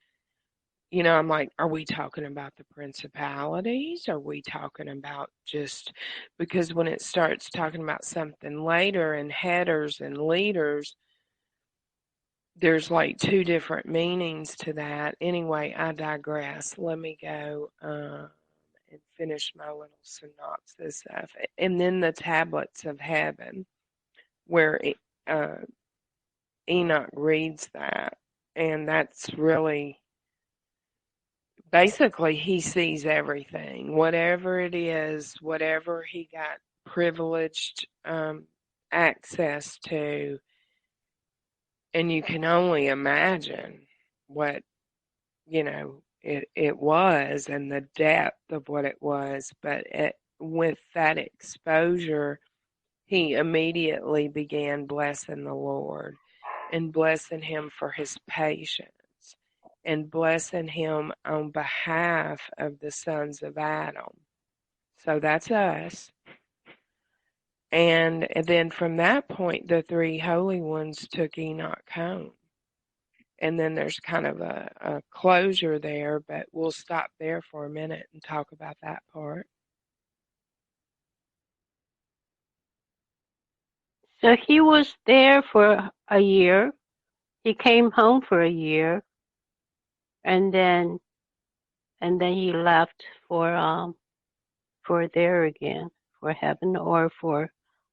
I'm like, are we talking about the principalities? Are we talking about just because when it starts talking about something later and headers and leaders, there's like two different meanings to that. Anyway, I digress. Let me go and finish my little synopsis of it. And then the tablets of heaven, where Enoch reads that. And that's really basically he sees everything, whatever it is, whatever he got privileged access to. And you can only imagine what, it was and the depth of what it was. But with that exposure, he immediately began blessing the Lord and blessing him for his patience and blessing him on behalf of the sons of Adam. So that's us. And then from that point, the three holy ones took Enoch home. And then there's kind of a closure there, but we'll stop there for a minute and talk about that part. So he was there for a year. He came home for a year, and then he left for there again, for heaven or for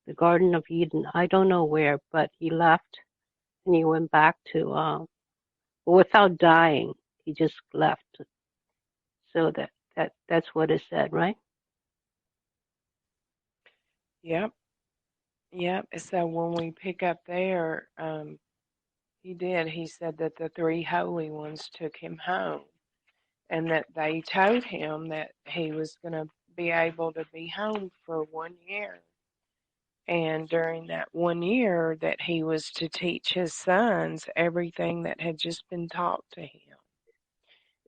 the Garden of Eden. I don't know where, but he left and he went back to without dying. He just left. So that's what it said, right? Yep. Yep. So when we pick up there, he did. He said that the three holy ones took him home and that they told him that he was going to be able to be home for 1 year. And during that 1 year that he was to teach his sons everything that had just been taught to him.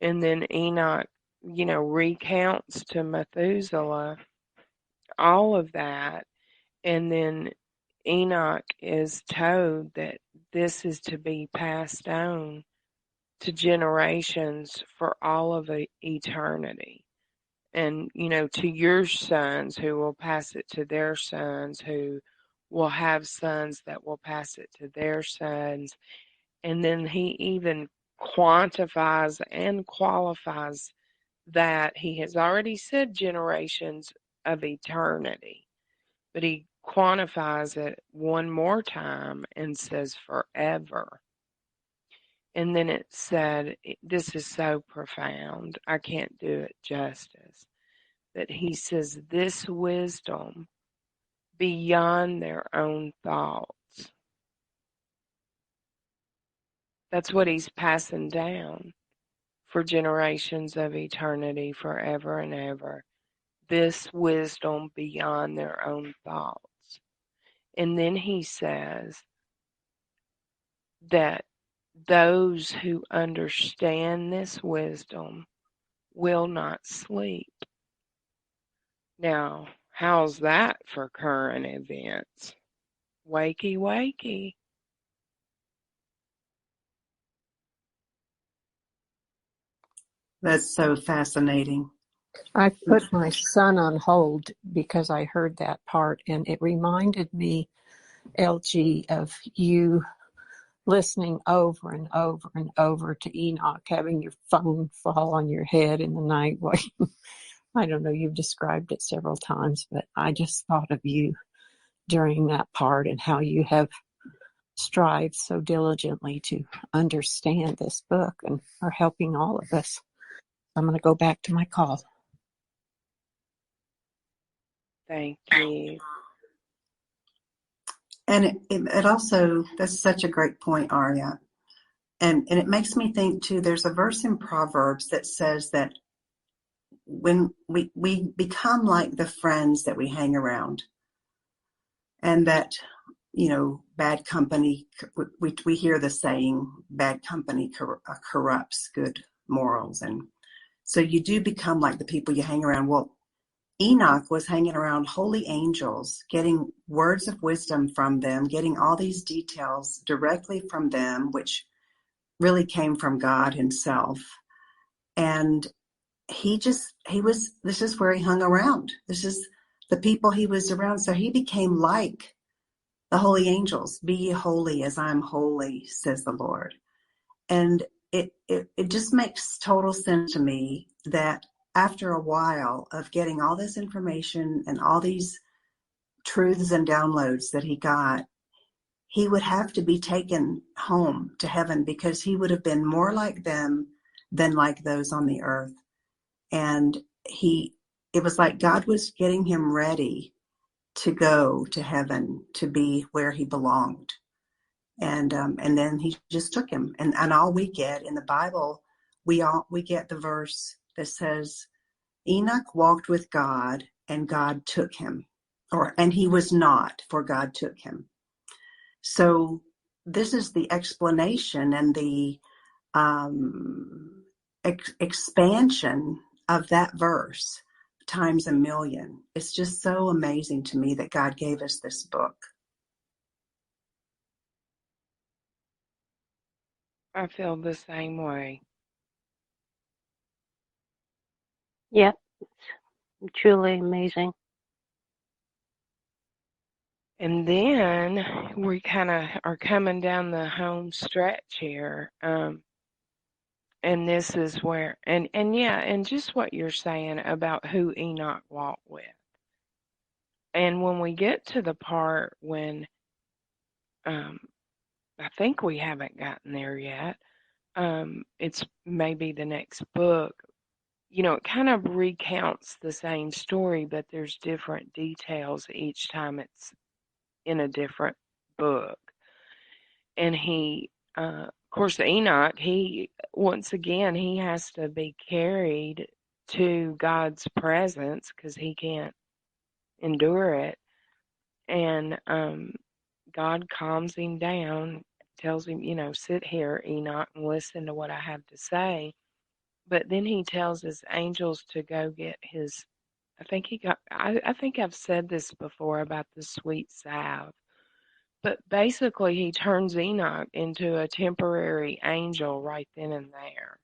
And then Enoch, recounts to Methuselah all of that. And then Enoch is told that this is to be passed on to generations for all of eternity. And, to your sons who will pass it to their sons, who will have sons that will pass it to their sons. And then he even quantifies and qualifies that. He has already said generations of eternity, but he quantifies it one more time and says forever. And then it said, this is so profound, I can't do it justice, that he says, this wisdom beyond their own thoughts. That's what he's passing down for generations of eternity, forever and ever. This wisdom beyond their own thoughts. And then he says that those who understand this wisdom will not sleep. Now, how's that for current events? Wakey, wakey. That's so fascinating. I put my son on hold because I heard that part, and it reminded me, LG, of you listening over and over and over to Enoch, having your phone fall on your head in the night. I don't know, you've described it several times, but I just thought of you during that part and how you have strived so diligently to understand this book and are helping all of us. I'm going to go back to my call. Thank you. And it also, that's such a great point, Arya. And it makes me think too, there's a verse in Proverbs that says that when we become like the friends that we hang around, and that, bad company, we hear the saying, bad company corrupts good morals. And so you do become like the people you hang around. Well, Enoch was hanging around holy angels, getting words of wisdom from them, getting all these details directly from them, which really came from God himself. And this is where he hung around. This is the people he was around. So he became like the holy angels. Be ye holy as I'm holy, says the Lord. And it just makes total sense to me that after a while of getting all this information and all these truths and downloads that he got, he would have to be taken home to heaven because he would have been more like them than like those on the earth. And it was like God was getting him ready to go to heaven, to be where he belonged. And then he just took him. And all we get in the Bible, we get the verse that says, Enoch walked with God and God took him, and he was not, for God took him. So this is the explanation and the expansion of that verse times a million. It's just so amazing to me that God gave us this book. I feel the same way. Yeah, it's truly amazing. And then we kind of are coming down the home stretch here. And this is where, and just what you're saying about who Enoch walked with. And when we get to the part when I think we haven't gotten there yet, it's maybe the next book. It kind of recounts the same story, but there's different details each time it's in a different book. And of course, Enoch, once again, he has to be carried to God's presence because he can't endure it. And God calms him down, tells him, sit here, Enoch, and listen to what I have to say. But then he tells his angels to go get his. I think I've said this before about the sweet salve. But basically, he turns Enoch into a temporary angel right then and there.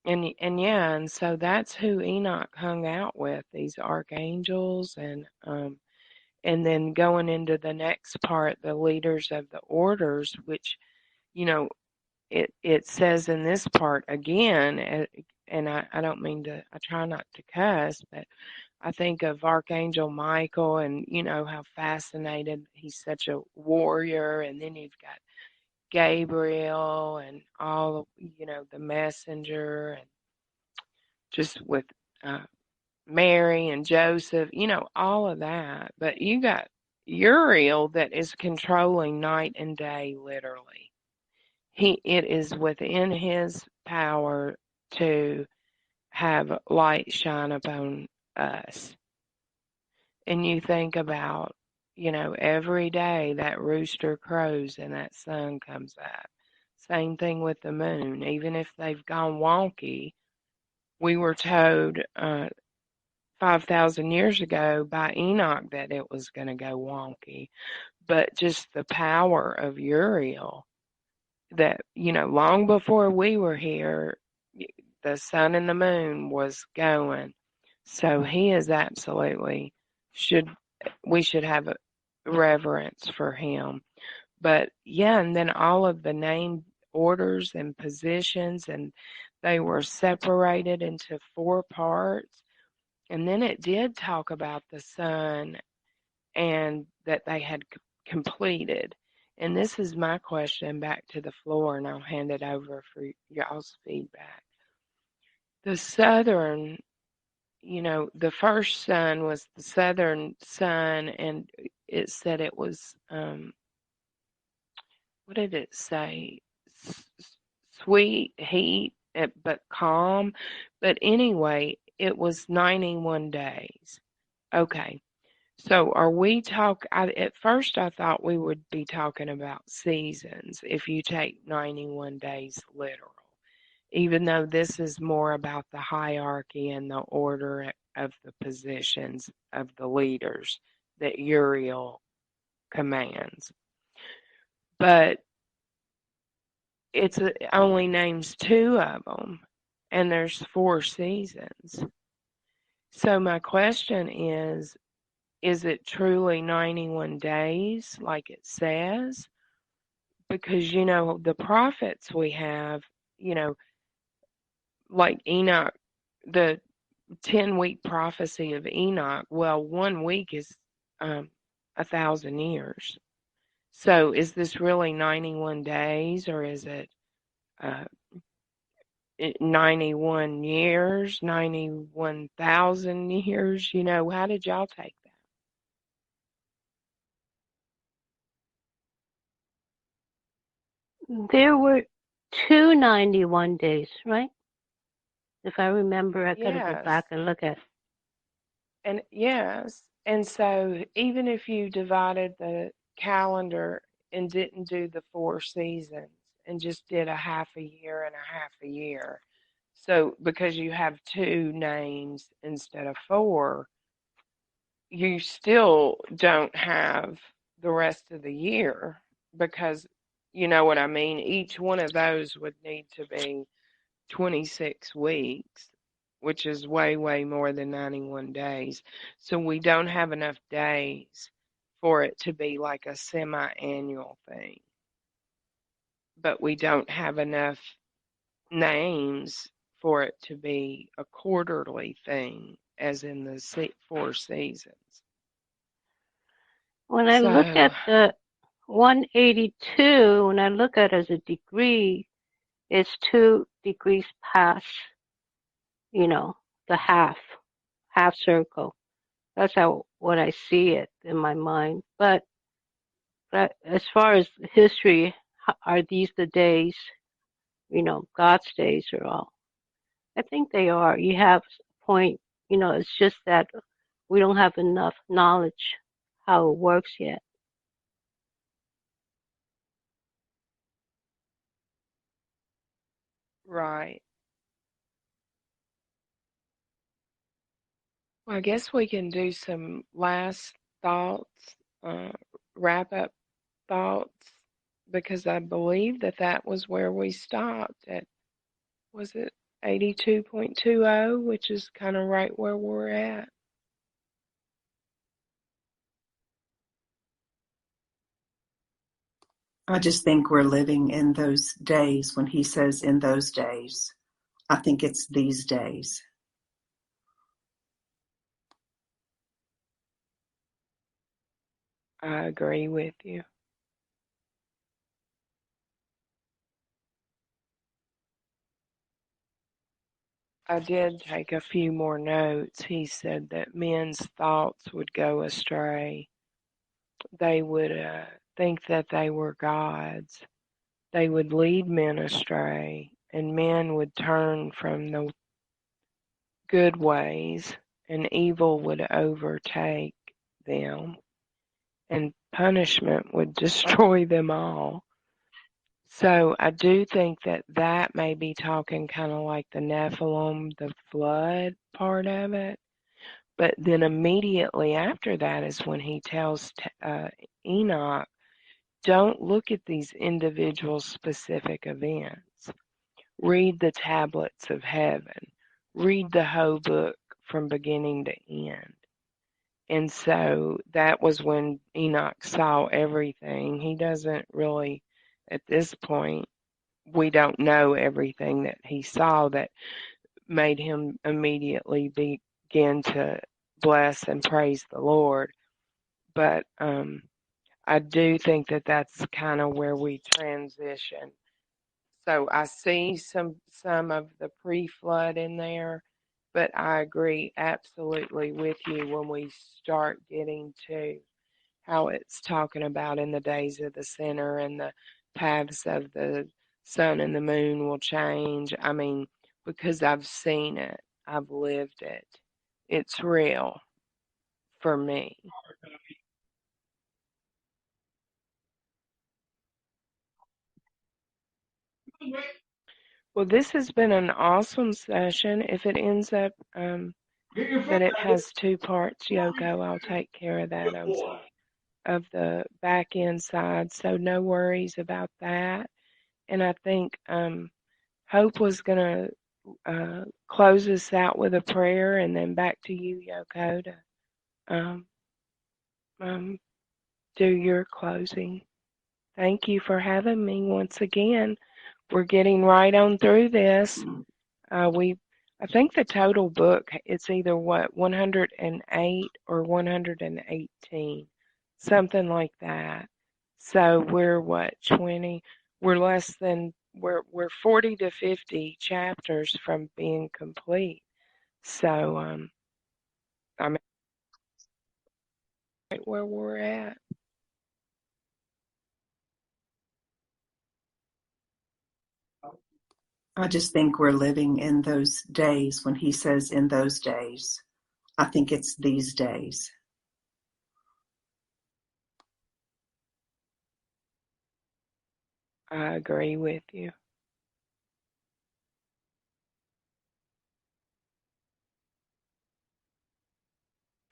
And so that's who Enoch hung out with, these archangels, and then going into the next part, the leaders of the orders, which you know it says in this part again, and I don't mean to, I try not to cuss, but I think of Archangel Michael and how fascinated he's such a warrior, and then you've got Gabriel and all of the messenger, and just with Mary and Joseph, all of that. But you got Uriel that is controlling night and day, literally. It is within his power to have light shine upon us. And you think about, every day that rooster crows and that sun comes up. Same thing with the moon. Even if they've gone wonky, we were told 5,000 years ago by Enoch that it was going to go wonky. But just the power of Uriel that, long before we were here, the sun and the moon was going. So he is absolutely, we should have a reverence for him. But yeah, and then all of the name orders and positions, and they were separated into 4 parts. And then it did talk about the sun and that they had completed. And this is my question back to the floor, and I'll hand it over for y'all's feedback. The southern, the first sun was the southern sun, and it said it was, what did it say? Sweet heat, but calm. But anyway, it was 91 days. Okay. So are we at first I thought we would be talking about seasons if you take 91 days literal, even though this is more about the hierarchy and the order of the positions of the leaders that Uriel commands. But it only names 2 of them, and there's 4 seasons. So my question is it truly 91 days like it says? Because, the prophets we have, like Enoch, the 10-week prophecy of Enoch, well, 1 week is 1,000 years. So is this really 91 days, or is it 91 years, 91,000 years? How did y'all take that? There were 291 days, right? If I remember, I gotta go Yes. back and look at. And yes. And so even if you divided the calendar and didn't do the 4 seasons and just did a half a year and a half a year, so because you have 2 names instead of 4, you still don't have the rest of the year, because you know what I mean? Each one of those would need to be 26 weeks, which is way, way more than 91 days. So we don't have enough days for it to be like a semi-annual thing. But we don't have enough names for it to be a quarterly thing as in the four seasons. When I look So, at the 182, when I look at it as a degree, it's 2 degrees past, the half circle. That's what I see it in my mind. But as far as history, are these the days, God's days or all? I think they are. You have a point, it's just that we don't have enough knowledge how it works yet. right. Well, I guess we can do some last thoughts, wrap up thoughts, because I believe that was where we stopped at, was it 82.20, which is kind of right where we're at. I just think we're living in those days when he says in those days. I think it's these days. I agree with you. I did take a few more notes. He said that men's thoughts would go astray. They would think that they were gods. They would lead men astray, and men would turn from the good ways, and evil would overtake them, and punishment would destroy them all. So I do think that may be talking kind of like the Nephilim, the flood part of it. But then immediately after that is when he tells Enoch, don't look at these individual specific events. Read the tablets of heaven. Read the whole book from beginning to end. And so that was when Enoch saw everything. He doesn't really, at this point, we don't know everything that he saw that made him immediately begin to bless and praise the Lord. But I do think that's kind of where we transition. So I see some of the pre-flood in there, but I agree absolutely with you when we start getting to how it's talking about in the days of the sinner and the paths of the sun and the moon will change. I mean, because I've seen it, I've lived it. It's real for me. Well, this has been an awesome session. If it ends up that it has two parts, Yoko, I'll take care of that of the back end side. So no worries about that. And I think Hope was going to close us out with a prayer, and then back to you, Yoko, to um, um, do your closing. Thank you for having me once again. We're getting right on through this. I think the total book, it's either 108 or 118, something like that. So we're 20? We're 40 to 50 chapters from being complete. So I'm right where we're at. I just think we're living in those days when he says in those days. I think it's these days. I agree with you.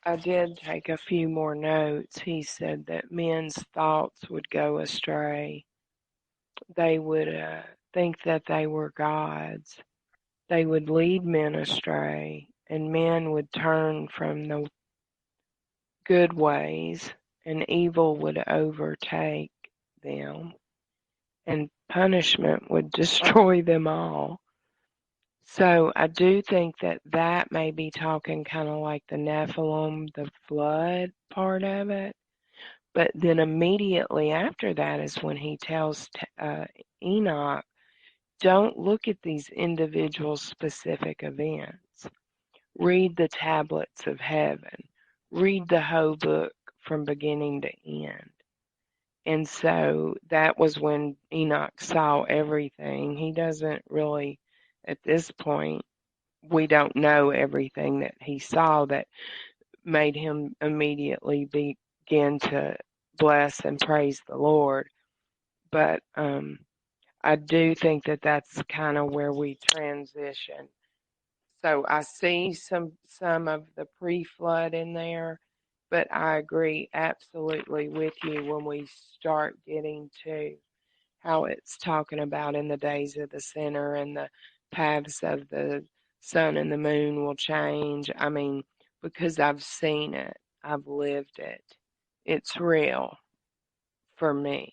I did take a few more notes. He said that men's thoughts would go astray. They would think that they were gods. They would lead men astray, and men would turn from the good ways, and evil would overtake them, and punishment would destroy them all. So I do think that that may be talking kind of like the Nephilim, the flood part of it. But then immediately after that is when he tells Enoch, don't look at these individual specific events. Read the tablets of heaven. Read the whole book from beginning to end. And so that was when Enoch saw everything. He doesn't really, at this point, we don't know everything that he saw that made him immediately begin to bless and praise the Lord. But I do think that that's kind of where we transition. So I see some of the pre-flood in there, but I agree absolutely with you when we start getting to how it's talking about in the days of the sinner and the paths of the sun and the moon will change. I mean, because I've seen it, I've lived it. It's real for me.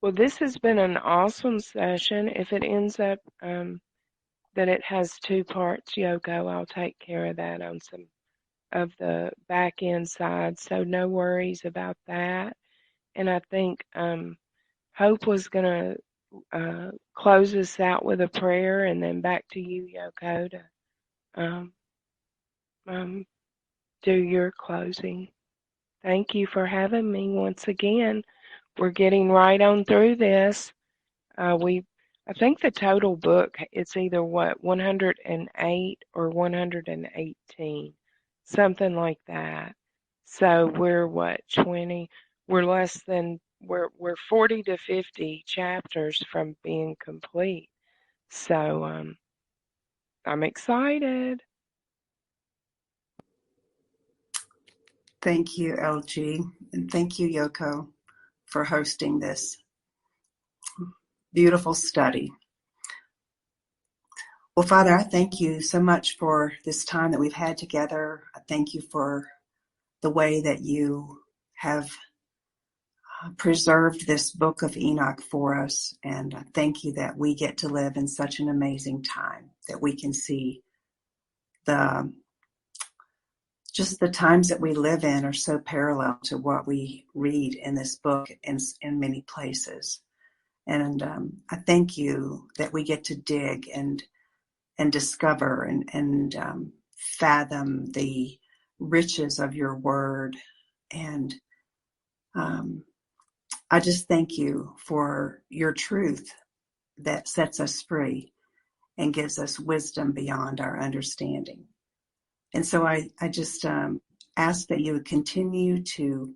Well, this has been an awesome session. If it ends up that it has two parts, Yoko, I'll take care of that on some of the back end side. So no worries about that. And I think Hope was going to close us out with a prayer, and then back to you, Yoko, to um, um, do your closing. Thank you for having me once again. We're getting right on through this. I think the total book, it's either 108 or 118, something like that. So we're 20? We're less than we're 40 to 50 chapters from being complete. So I'm excited. Thank you, LG, and thank you, Yoko, for hosting this beautiful study. Well, Father, I thank you so much for this time that we've had together. I thank you for the way that you have preserved this book of Enoch for us. And I thank you that we get to live in such an amazing time that we can see just the times that we live in are so parallel to what we read in this book in many places. And I thank you that we get to dig and discover and fathom the riches of your word. And I just thank you for your truth that sets us free and gives us wisdom beyond our understanding. And so I just ask that you would continue to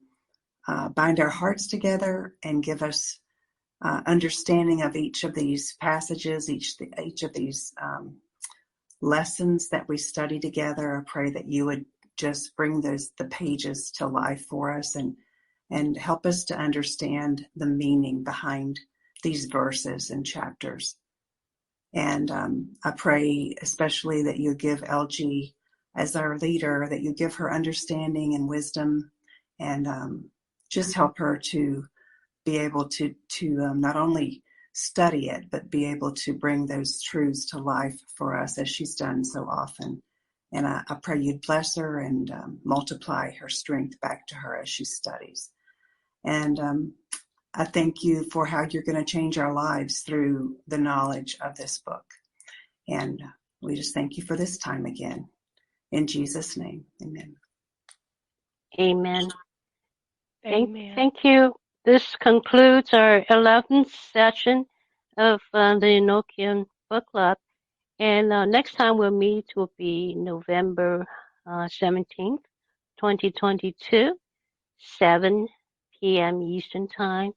bind our hearts together and give us understanding of each of these passages, each of these lessons that we study together. I pray that you would just bring the pages to life for us and help us to understand the meaning behind these verses and chapters. And I pray especially that you give LG as our leader, that you give her understanding and wisdom, and just help her to be able to not only study it, but be able to bring those truths to life for us as she's done so often. And I pray you'd bless her and multiply her strength back to her as she studies. And I thank you for how you're going to change our lives through the knowledge of this book. And we just thank you for this time again. In Jesus' name, amen. Amen. Amen. Thank you. This concludes our 11th session of the Enochian Book Club. And next time we'll meet will be November 17th, 2022, 7 p.m. Eastern Time.